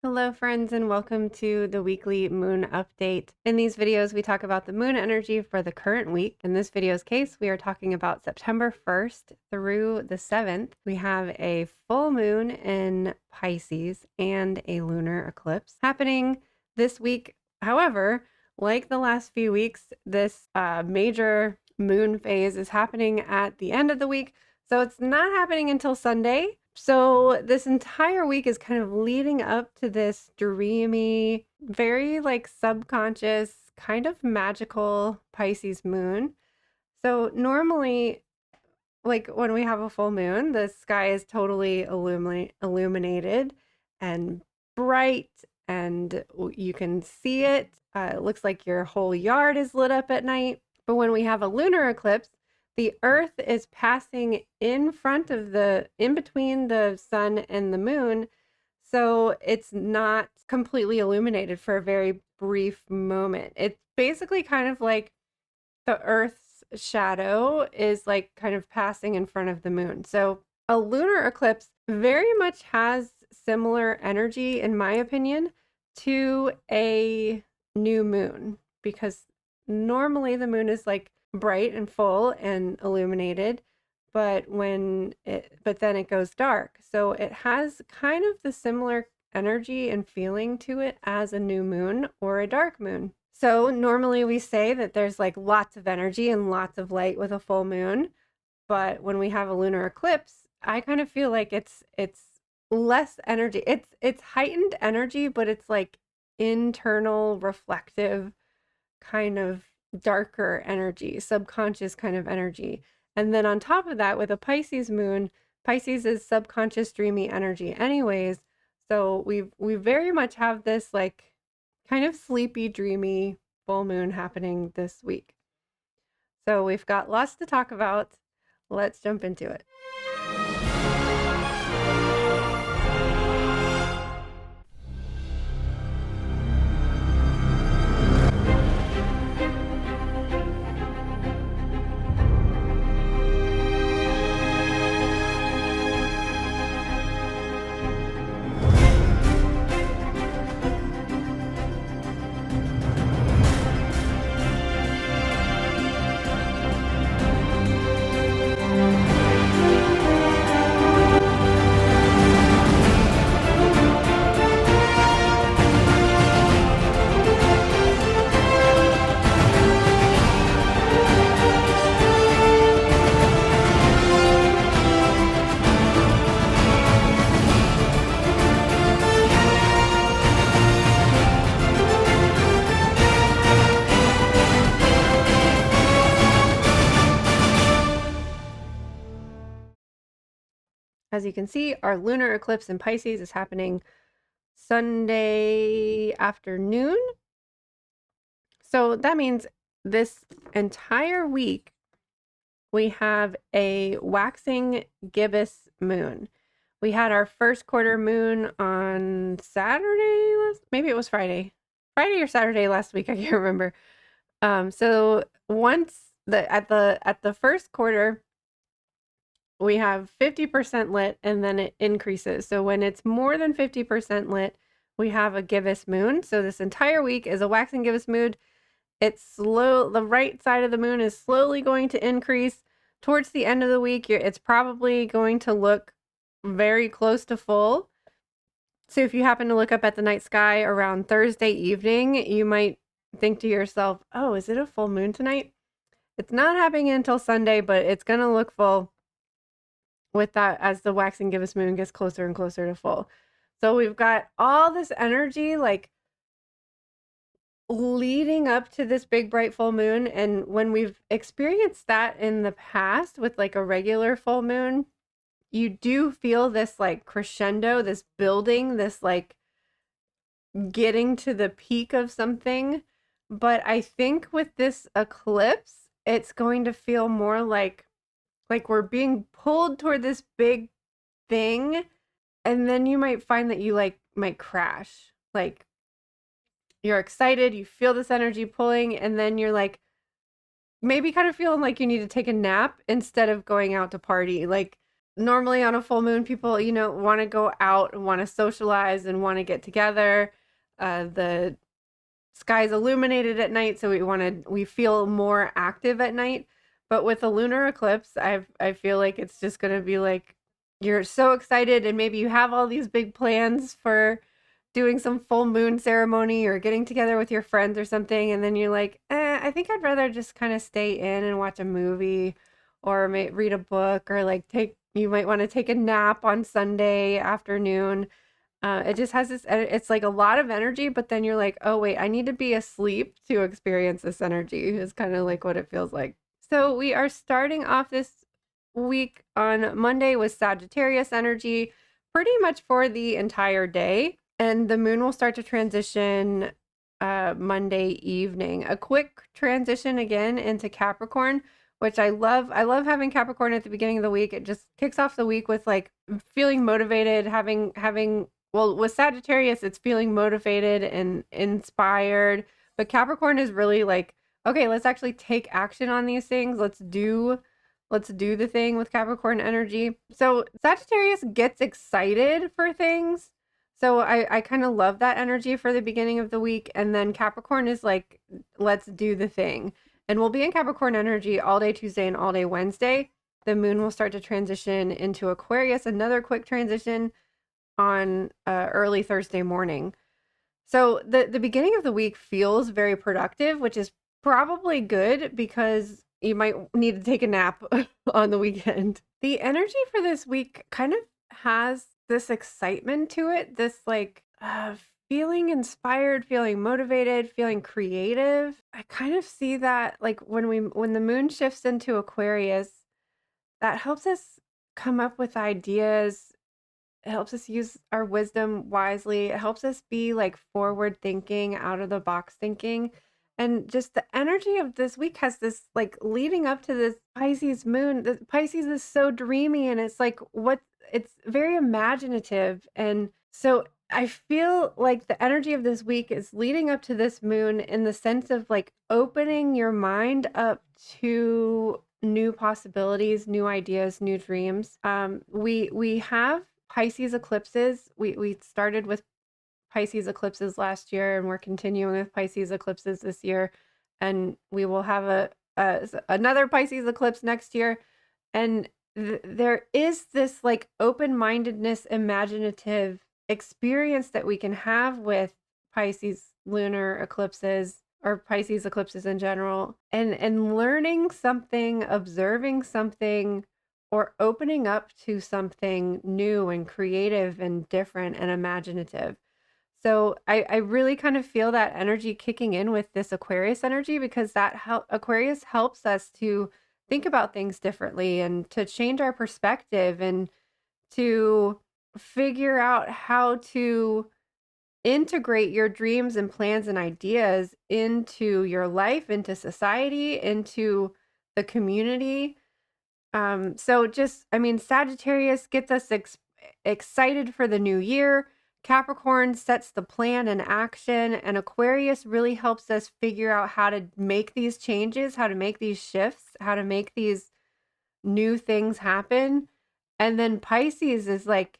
Hello friends and welcome to the weekly moon update. In these videos we talk about the moon energy for the current week. In this video's case we are talking about September 1st through the 7th. We have a full moon in Pisces and a lunar eclipse happening this week. However, like the last few weeks, this major moon phase is happening at the end of the week. So it's not happening until Sunday. So this entire week is kind of leading up to this dreamy, very like subconscious, kind of magical Pisces moon. So normally, like when we have a full moon, the sky is totally illuminated and bright, and you can see it. It looks like your whole yard is lit up at night. But when we have a lunar eclipse, the earth is passing in between the sun and the moon. So it's not completely illuminated for a very brief moment. It's basically kind of like the earth's shadow is like kind of passing in front of the moon. So a lunar eclipse very much has similar energy, in my opinion, to a new moon, because normally the moon is like bright and full and illuminated, but then it goes dark. So it has kind of the similar energy and feeling to it as a new moon or a dark moon. So normally we say that there's like lots of energy and lots of light with a full moon, but when we have a lunar eclipse, I kind of feel like it's less energy. It's heightened energy, but it's like internal reflective kind of darker energy, subconscious kind of energy. And then on top of that, with a Pisces moon, Pisces is subconscious dreamy energy anyways. So we very much have this like kind of sleepy, dreamy full moon happening this week. So we've got lots to talk about. Let's jump into it. As you can see, our lunar eclipse in Pisces is happening Sunday afternoon. So that means this entire week we have a waxing gibbous moon. We had our first quarter moon on Saturday, maybe it was Friday or Saturday last week, I can't remember. So once at the first quarter, we have 50% lit and then it increases. So when it's more than 50% lit, we have a gibbous moon. So this entire week is a waxing gibbous moon. It's slow. The right side of the moon is slowly going to increase. Towards the end of the week, it's probably going to look very close to full. So if you happen to look up at the night sky around Thursday evening, you might think to yourself, oh, is it a full moon tonight? It's not happening until Sunday, but it's going to look full with that as the waxing gibbous moon gets closer and closer to full. So we've got all this energy like leading up to this big bright full moon. And when we've experienced that in the past with like a regular full moon, you do feel this like crescendo, this building, this like getting to the peak of something. But I think with this eclipse, it's going to feel more like we're being pulled toward this big thing, and then you might find that you like might crash. Like you're excited, you feel this energy pulling, and then you're like maybe kind of feeling like you need to take a nap instead of going out to party. Like normally on a full moon, people, want to go out and want to socialize and want to get together. The sky's illuminated at night, so we feel more active at night. But with a lunar eclipse, I feel like it's just gonna be like you're so excited, and maybe you have all these big plans for doing some full moon ceremony or getting together with your friends or something, and then you're like, I think I'd rather just kind of stay in and watch a movie or read a book, or like you might want to take a nap on Sunday afternoon. It just has this, it's like a lot of energy, but then you're like, oh, wait, I need to be asleep to experience this energy, is kind of like what it feels like. So we are starting off this week on Monday with Sagittarius energy pretty much for the entire day. And the moon will start to transition Monday evening. A quick transition again into Capricorn, which I love. I love having Capricorn at the beginning of the week. It just kicks off the week with like feeling motivated, having well, with Sagittarius, it's feeling motivated and inspired. But Capricorn is really like, okay, let's actually take action on these things. Let's do the thing with Capricorn energy. So Sagittarius gets excited for things. So I kind of love that energy for the beginning of the week. And then Capricorn is like, let's do the thing. And we'll be in Capricorn energy all day Tuesday and all day Wednesday. The moon will start to transition into Aquarius, another quick transition on early Thursday morning. So the beginning of the week feels very productive, which is probably good because you might need to take a nap on the weekend. The energy for this week kind of has this excitement to it, this like feeling inspired, feeling motivated, feeling creative. I kind of see that like when the moon shifts into Aquarius, that helps us come up with ideas. It helps us use our wisdom wisely. It helps us be like forward thinking, out of the box thinking. And just the energy of this week has this like leading up to this Pisces moon. The Pisces is so dreamy, and it's like it's very imaginative. And so I feel like the energy of this week is leading up to this moon in the sense of like opening your mind up to new possibilities, new ideas, new dreams. We have Pisces eclipses. We started with Pisces eclipses last year, and we're continuing with Pisces eclipses this year, and we will have another Pisces eclipse next year. And there is this like open-mindedness, imaginative experience that we can have with Pisces lunar eclipses or Pisces eclipses in general, and learning something, observing something, or opening up to something new and creative and different and imaginative. So I really kind of feel that energy kicking in with this Aquarius energy, because Aquarius helps us to think about things differently and to change our perspective and to figure out how to integrate your dreams and plans and ideas into your life, into society, into the community. So just, I mean, Sagittarius gets us excited for the new year. Capricorn sets the plan and action, and Aquarius really helps us figure out how to make these changes, how to make these shifts, how to make these new things happen. And then Pisces is like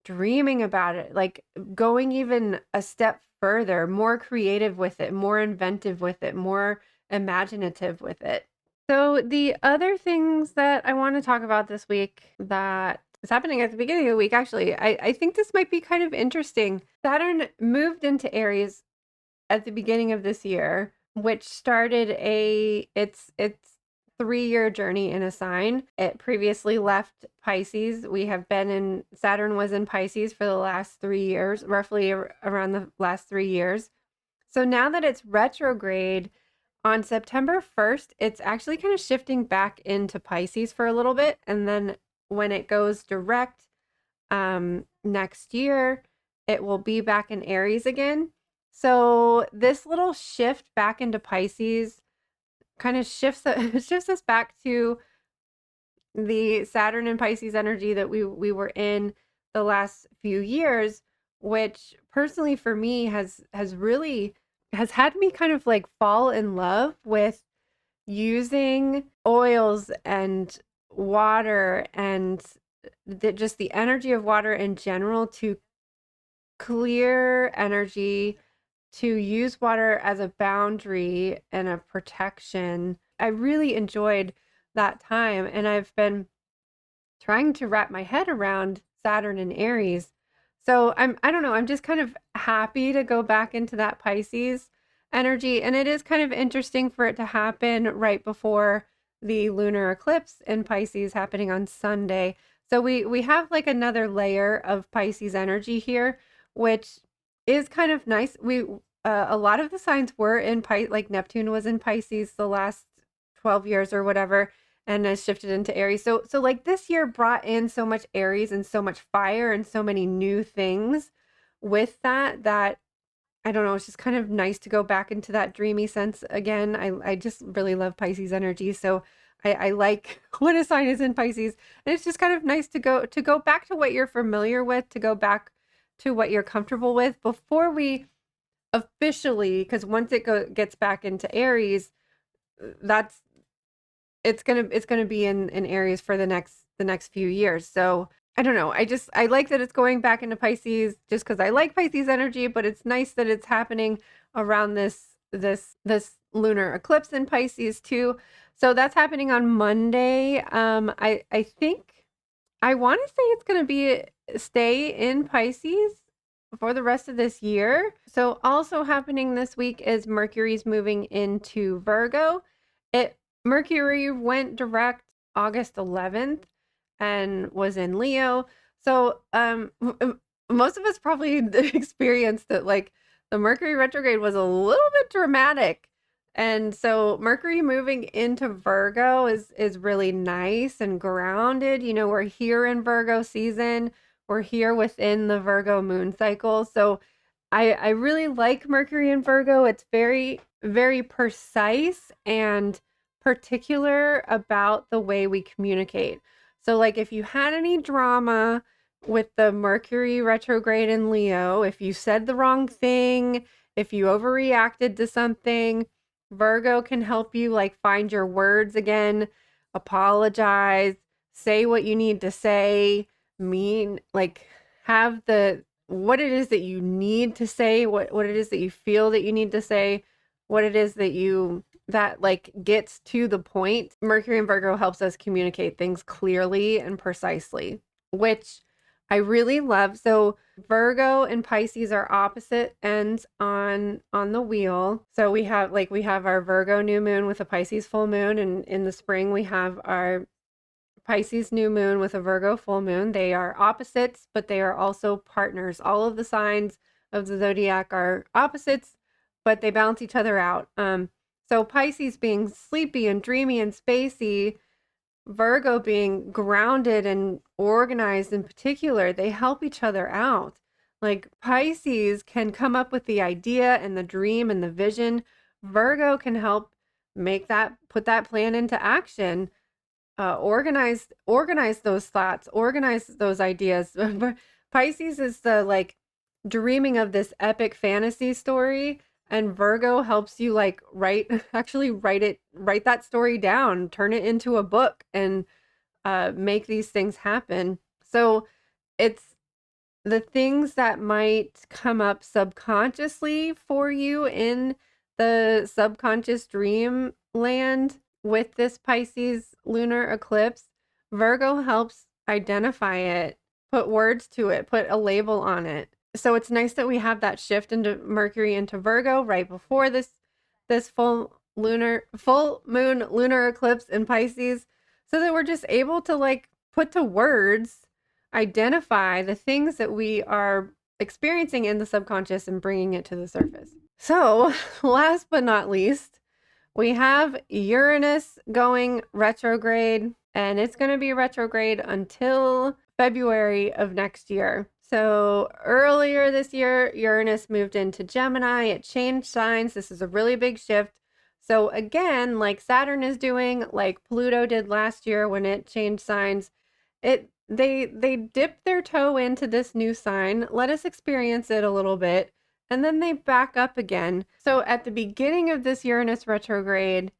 dreaming about it, like going even a step further, more creative with it, more inventive with it, more imaginative with it. So the other things that I want to talk about this week that is happening at the beginning of the week, actually, I think this might be kind of interesting. Saturn moved into Aries at the beginning of this year, which started its 3-year journey in a sign. It previously left Pisces. Saturn was in Pisces for the last 3 years, roughly around the last 3 years. So now that it's retrograde, on September 1st, it's actually kind of shifting back into Pisces for a little bit. And then when it goes direct next year, it will be back in Aries again. So this little shift back into Pisces kind of shifts us back to the Saturn and Pisces energy that we were in the last few years, which personally for me has had me kind of like fall in love with using oils and water and just the energy of water in general to clear energy, to use water as a boundary and a protection. I really enjoyed that time, and I've been trying to wrap my head around Saturn and Aries. So I don't know, I'm just kind of happy to go back into that Pisces energy. And it is kind of interesting for it to happen right before the lunar eclipse in Pisces happening on Sunday. So we have like another layer of Pisces energy here, which is kind of nice. A lot of the signs were in Pisces, like Neptune was in Pisces the last 12 years or whatever, and has shifted into Aries. So like this year brought in so much Aries and so much fire and so many new things with that I don't know, it's just kind of nice to go back into that dreamy sense again. I just really love Pisces energy. So I like when a sign is in Pisces, and it's just kind of nice to go back to what you're familiar with, to go back to what you're comfortable with before we officially, because once it gets back into Aries, that's it's gonna be in Aries for the next few years. So I don't know. I like that it's going back into Pisces just because I like Pisces energy, but it's nice that it's happening around this lunar eclipse in Pisces too. So that's happening on Monday. I think I want to say it's gonna be stay in Pisces for the rest of this year. So also happening this week is Mercury's moving into Virgo. Mercury went direct August 11th and was in Leo. So most of us probably experienced that, like, the Mercury retrograde was a little bit dramatic. And so Mercury moving into Virgo is really nice and grounded. You know, we're here in Virgo season. We're here within the Virgo moon cycle. So I really like Mercury in Virgo. It's very, very precise and particular about the way we communicate. So like if you had any drama with the Mercury retrograde in Leo, if you said the wrong thing, if you overreacted to something, Virgo can help you like find your words again, apologize, say what you need to say, like have what it is that you need to say, what it is that you feel that you need to say, what it is that like gets to the point. Mercury and Virgo helps us communicate things clearly and precisely, which I really love. So Virgo and Pisces are opposite ends on the wheel. So we have our Virgo new moon with a Pisces full moon, and in the spring we have our Pisces new moon with a Virgo full moon. They are opposites, but they are also partners. All of the signs of the zodiac are opposites, but they balance each other out. So Pisces being sleepy and dreamy and spacey, Virgo being grounded and organized in particular, they help each other out. Like Pisces can come up with the idea and the dream and the vision. Virgo can help put that plan into action. Organize those thoughts, organize those ideas. Pisces is the like dreaming of this epic fantasy story, and Virgo helps you like write that story down, turn it into a book, and make these things happen. So it's the things that might come up subconsciously for you in the subconscious dream land with this Pisces lunar eclipse. Virgo helps identify it, put words to it, put a label on it. So it's nice that we have that shift into Mercury into Virgo right before this full moon lunar eclipse in Pisces, so that we're just able to like put to words, identify the things that we are experiencing in the subconscious and bringing it to the surface. So last but not least, we have Uranus going retrograde, and it's going to be retrograde until February of next year. So earlier this year, Uranus moved into Gemini. It changed signs. This is a really big shift. So again, like Saturn is doing, like Pluto did last year when it changed signs, they dip their toe into this new sign, let us experience it a little bit, and then they back up again. So at the beginning of this Uranus retrograde,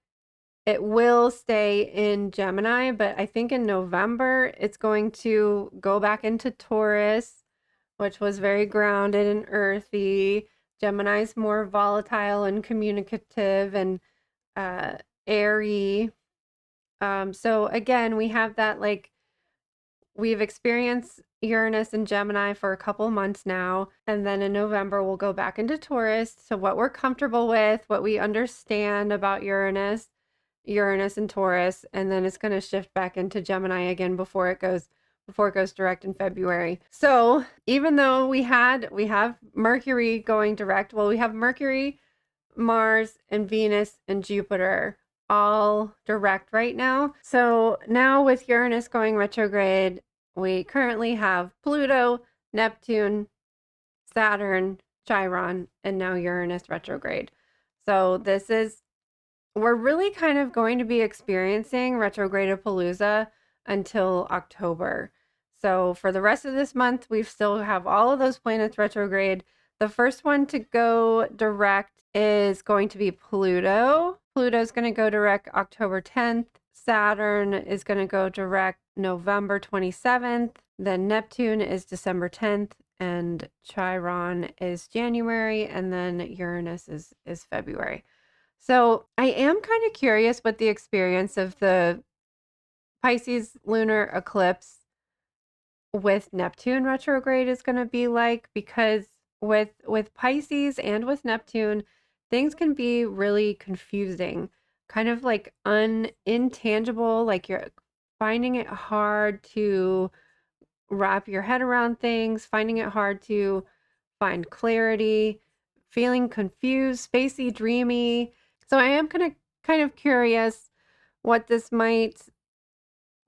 It will stay in Gemini, but I think in November it's going to go back into Taurus, which was very grounded and earthy. Gemini's more volatile and communicative and uh, airy. So again, we have that like we've experienced Uranus and Gemini for a couple months now, and then in November we'll go back into Taurus. So what we're comfortable with, what we understand about Uranus and Taurus, and then it's going to shift back into Gemini again before it goes direct in February. So, even though we have Mercury going direct, well, we have Mercury, Mars, and Venus and Jupiter all direct right now. So, now with Uranus going retrograde, we currently have Pluto, Neptune, Saturn, Chiron, and now Uranus retrograde. So, we're really kind of going to be experiencing retrograde-a-palooza until October. So for the rest of this month, we still have all of those planets retrograde. The first one to go direct is going to be Pluto. Pluto's going to go direct October 10th. Saturn is going to go direct November 27th. Then Neptune is December 10th. And Chiron is January. And then Uranus is February. So I am kind of curious what the experience of the Pisces lunar eclipse with Neptune retrograde is going to be like, because with Pisces and with Neptune, things can be really confusing, kind of like intangible, like you're finding it hard to wrap your head around things, finding it hard to find clarity, feeling confused, spacey, dreamy. So I am kind of curious what this might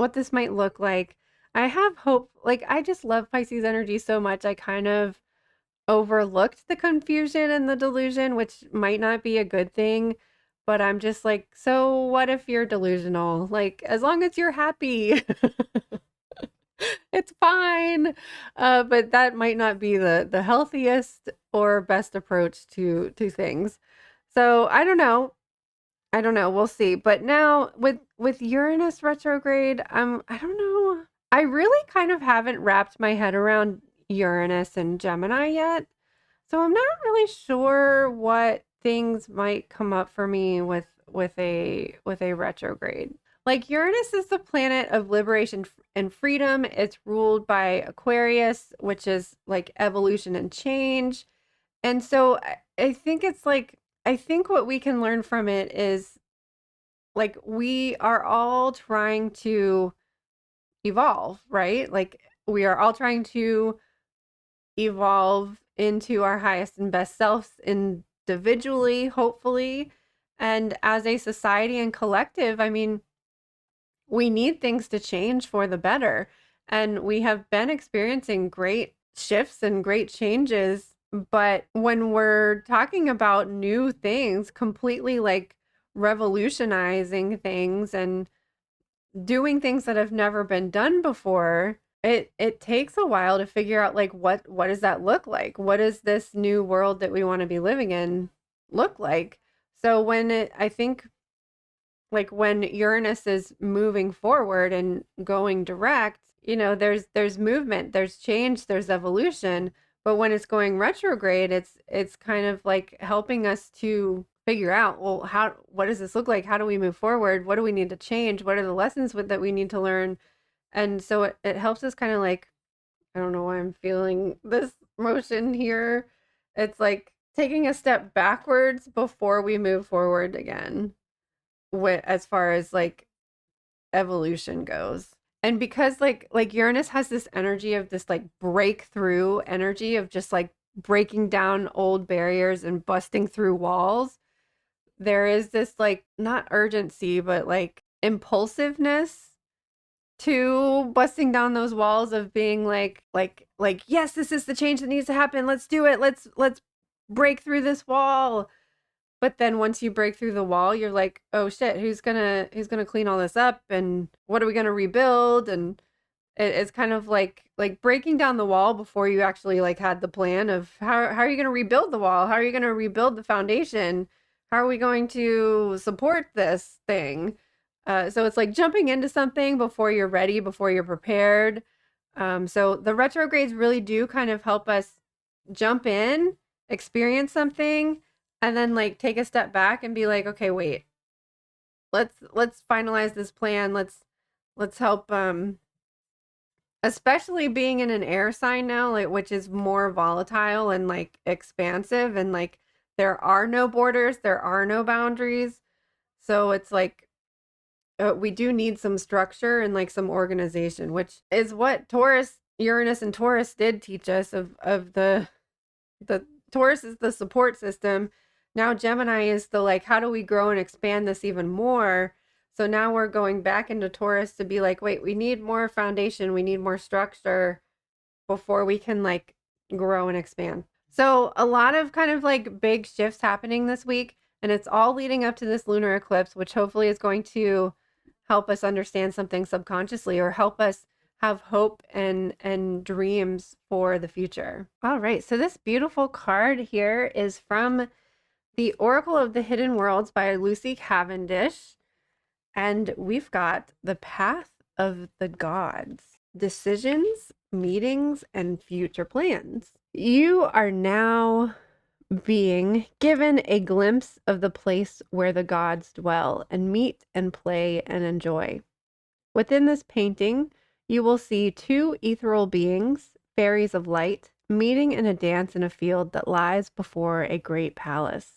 look like. I have hope. Like, I just love Pisces energy so much. I kind of overlooked the confusion and the delusion, which might not be a good thing, but I'm just like, so what if you're delusional? Like, as long as you're happy, it's fine. But that might not be the healthiest or best approach to things. So I don't know. We'll see. But now with Uranus retrograde, I don't know. I really kind of haven't wrapped my head around Uranus and Gemini yet. So I'm not really sure what things might come up for me with a retrograde. Like, Uranus is the planet of liberation and freedom. It's ruled by Aquarius, which is like evolution and change. And so I think it's like, I think what we can learn from it is like we are all trying to evolve, right? Like we are all trying to evolve into our highest and best selves individually, hopefully. And as a society and collective, I mean, we need things to change for the better. And we have been experiencing great shifts and great changes. But when we're talking about new things, completely like revolutionizing things and doing things that have never been done before, it takes a while to figure out like what does that look like? What does this new world that we want to be living in look like? So I think like when Uranus is moving forward and going direct, there's movement, there's change, there's evolution. But when it's going retrograde, it's kind of like helping us to figure out, well, what does this look like? How do we move forward? What do we need to change? What are the lessons that we need to learn? And so it helps us kind of like, I don't know why I'm feeling this motion here. It's like taking a step backwards before we move forward again, as far as like evolution goes. And because like Uranus has this energy of this like breakthrough energy of just like breaking down old barriers and busting through walls, there is this like not urgency but like impulsiveness to busting down those walls of being like yes, this is the change that needs to happen. Let's do it. Let's break through this wall. But then once you break through the wall, you're like, oh shit, who's gonna clean all this up, and what are we gonna rebuild? And it's kind of like breaking down the wall before you actually like had the plan of how are you gonna rebuild the wall? How are you gonna rebuild the foundation? How are we going to support this thing? So it's like jumping into something before you're ready, before you're prepared. So the retrogrades really do kind of help us jump in, experience something, and then like take a step back and be like, okay, wait, let's finalize this plan. Let's help especially being in an air sign now, like which is more volatile and like expansive, and like there are no borders, there are no boundaries. So it's like we do need some structure and like some organization, which is what Taurus, Uranus and Taurus did teach us of the Taurus is the support system. Now Gemini is the like, how do we grow and expand this even more? So now we're going back into Taurus to be like, wait, we need more foundation, we need more structure before we can like grow and expand. So a lot of kind of like big shifts happening this week, and it's all leading up to this lunar eclipse, which hopefully is going to help us understand something subconsciously or help us have hope and dreams for the future. All right, so this beautiful card here is from the Oracle of the Hidden Worlds by Lucy Cavendish, and we've got the Path of the Gods, decisions, meetings, and future plans. You are now being given a glimpse of the place where the gods dwell and meet and play and enjoy. Within this painting, you will see two ethereal beings, fairies of light, meeting in a dance in a field that lies before a great palace.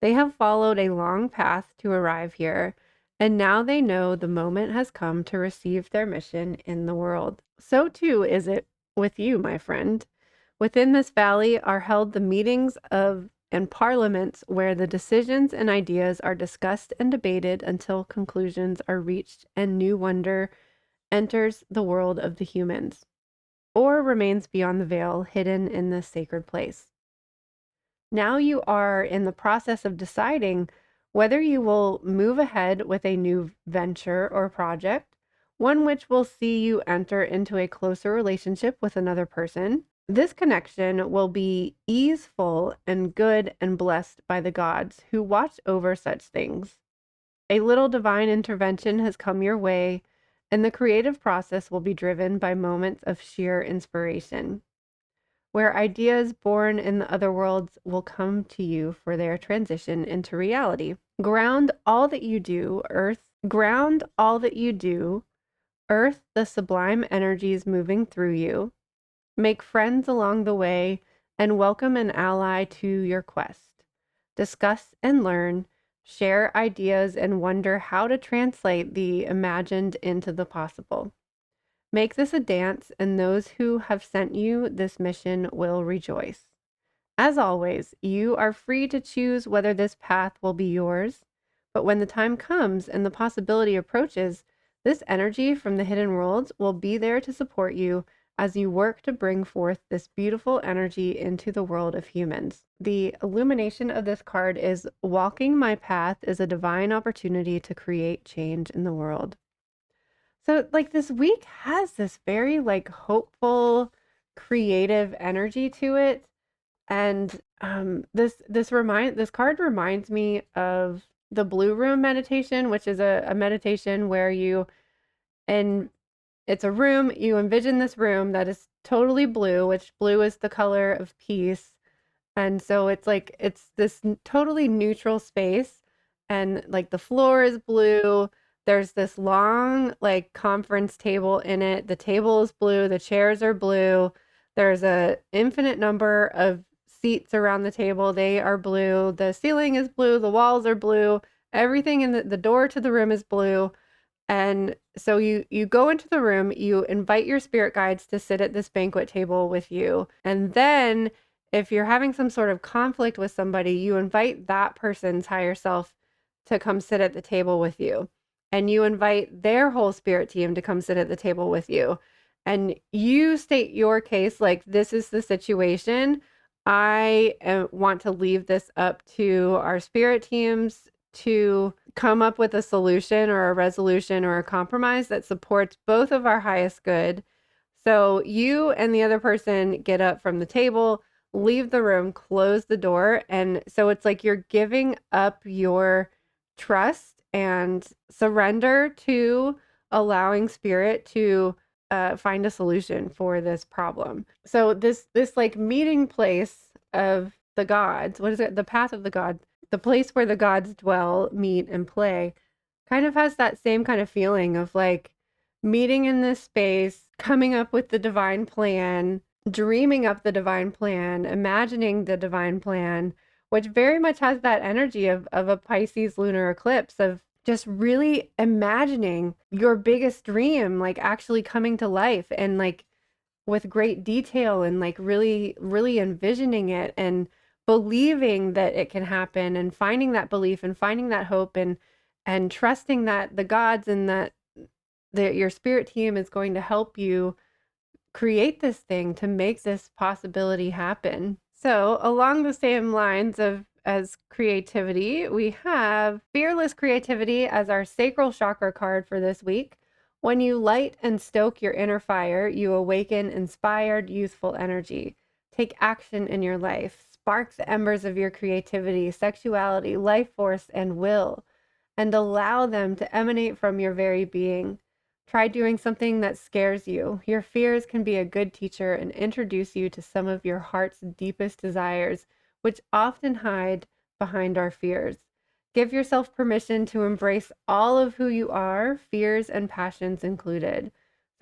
They have followed a long path to arrive here, and now they know the moment has come to receive their mission in the world. So too is it with you, my friend. Within this valley are held the meetings of and parliaments where the decisions and ideas are discussed and debated until conclusions are reached and new wonder enters the world of the humans, or remains beyond the veil hidden in this sacred place. Now you are in the process of deciding whether you will move ahead with a new venture or project, one which will see you enter into a closer relationship with another person. This connection will be easeful and good and blessed by the gods who watch over such things. A little divine intervention has come your way, and the creative process will be driven by moments of sheer inspiration, where ideas born in the other worlds will come to you for their transition into reality. Ground all that you do, Earth. Ground all that you do, Earth, the sublime energies moving through you. Make friends along the way and welcome an ally to your quest. Discuss and learn, share ideas, and wonder how to translate the imagined into the possible. Make this a dance, and those who have sent you this mission will rejoice. As always, you are free to choose whether this path will be yours, but when the time comes and the possibility approaches, this energy from the hidden worlds will be there to support you as you work to bring forth this beautiful energy into the world of humans. The illumination of this card is walking my path is a divine opportunity to create change in the world. So like this week has this very like hopeful, creative energy to it. And this card reminds me of the Blue Room meditation, which is a meditation where and it's a room, you envision this room that is totally blue, which blue is the color of peace. And so it's like, it's this totally neutral space, and like the floor is blue. There's this long like conference table in it. The table is blue, the chairs are blue. There's a infinite number of seats around the table. They are blue. The ceiling is blue, the walls are blue. Everything in the door to the room is blue. And so you go into the room, you invite your spirit guides to sit at this banquet table with you. And then if you're having some sort of conflict with somebody, you invite that person's higher self to come sit at the table with you. And you invite their whole spirit team to come sit at the table with you. And you state your case like, this is the situation. I want to leave this up to our spirit teams to come up with a solution or a resolution or a compromise that supports both of our highest good. So you and the other person get up from the table, leave the room, close the door. And so it's like you're giving up your trust and surrender to allowing spirit to find a solution for this problem. So this like meeting place of the gods, what is it? The path of the gods, the place where the gods dwell, meet, and play, kind of has that same kind of feeling of like meeting in this space, coming up with the divine plan, dreaming up the divine plan, imagining the divine plan, which very much has that energy of a Pisces lunar eclipse, of just really imagining your biggest dream, like actually coming to life, and like with great detail, and like really, really envisioning it and believing that it can happen, and finding that belief and finding that hope, and trusting that the gods and that your spirit team is going to help you create this thing to make this possibility happen. So, along the same lines of as creativity, we have fearless creativity as our sacral chakra card for this week. When you light and stoke your inner fire, you awaken inspired, youthful energy. Take action in your life. Spark the embers of your creativity, sexuality, life force, and will, and allow them to emanate from your very being. Try doing something that scares you. Your fears can be a good teacher and introduce you to some of your heart's deepest desires, which often hide behind our fears. Give yourself permission to embrace all of who you are, fears and passions included.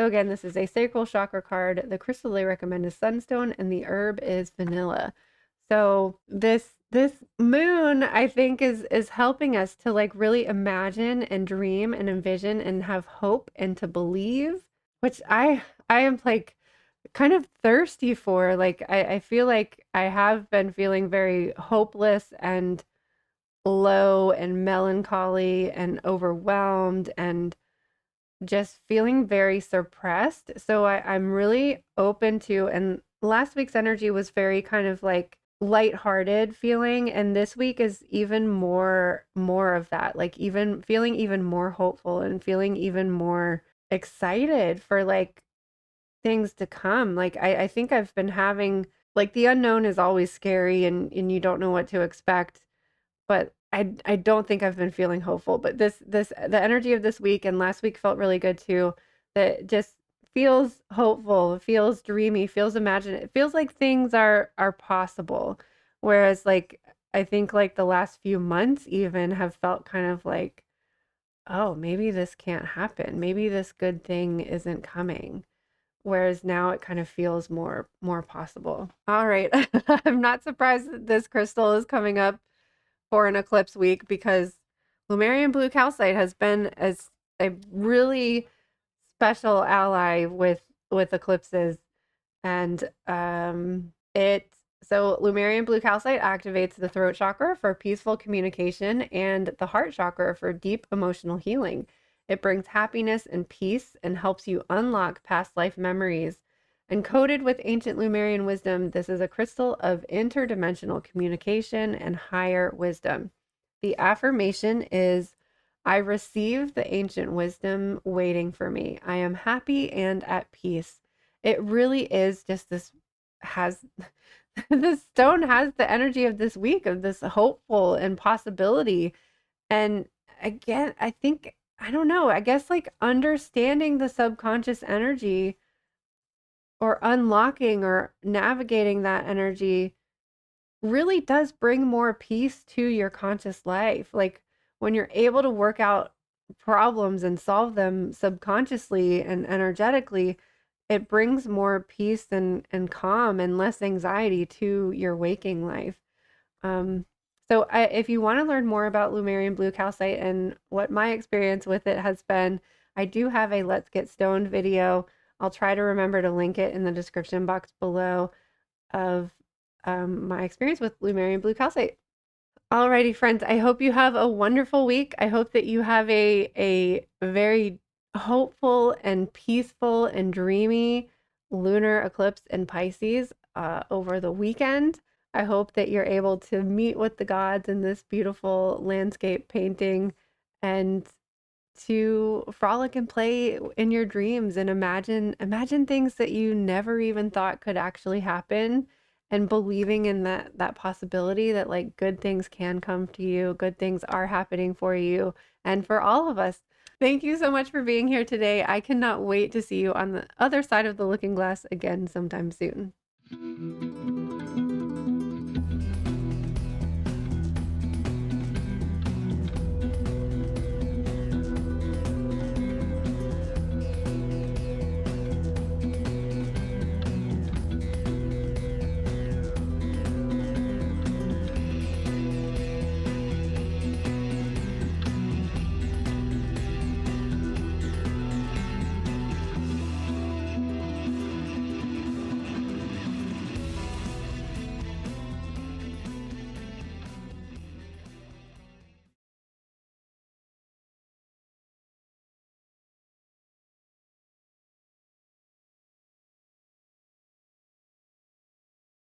So again, this is a sacral chakra card. The crystal they recommend is sunstone, and the herb is vanilla. So this moon, I think, is helping us to like really imagine and dream and envision and have hope and to believe, which I am like kind of thirsty for. Like I feel like I have been feeling very hopeless and low and melancholy and overwhelmed and just feeling very suppressed. So I'm really open to, and last week's energy was very kind of like lighthearted feeling, and this week is even more of that, like even feeling even more hopeful and feeling even more excited for like things to come. Like I think I've been having, like, the unknown is always scary, and you don't know what to expect, but I don't think I've been feeling hopeful. But the energy of this week and last week felt really good too. That just feels hopeful, feels dreamy, feels imaginative. It feels like things are possible. Whereas like I think like the last few months even have felt kind of like, oh, maybe this can't happen. Maybe this good thing isn't coming. Whereas now it kind of feels more possible. All right. I'm not surprised that this crystal is coming up for an eclipse week, because Lumerian blue calcite has been as a really special ally with eclipses. And it so Lumerian blue calcite activates the throat chakra for peaceful communication and the heart chakra for deep emotional healing. It brings happiness and peace and helps you unlock past life memories. Encoded with ancient Lumerian wisdom, this is a crystal of interdimensional communication and higher wisdom. The affirmation is, I receive the ancient wisdom waiting for me. I am happy and at peace. It really is just this has this stone has the energy of this week, of this hopeful and possibility. And again, I think, I don't know, I guess like understanding the subconscious energy or unlocking or navigating that energy really does bring more peace to your conscious life. Like when you're able to work out problems and solve them subconsciously and energetically, it brings more peace and calm and less anxiety to your waking life. If you want to learn more about Lumerian blue calcite and what my experience with it has been, I do have a Let's Get Stoned video. I'll try to remember to link it in the description box below of my experience with Lumerian blue calcite. Alrighty, friends, I hope you have a wonderful week. I hope that you have a very hopeful and peaceful and dreamy lunar eclipse in Pisces over the weekend. I hope that you're able to meet with the gods in this beautiful landscape painting and to frolic and play in your dreams and imagine things that you never even thought could actually happen, and believing in that possibility that like good things can come to you, good things are happening for you and for all of us. Thank you so much for being here today. I cannot wait to see you on the other side of the looking glass again sometime soon.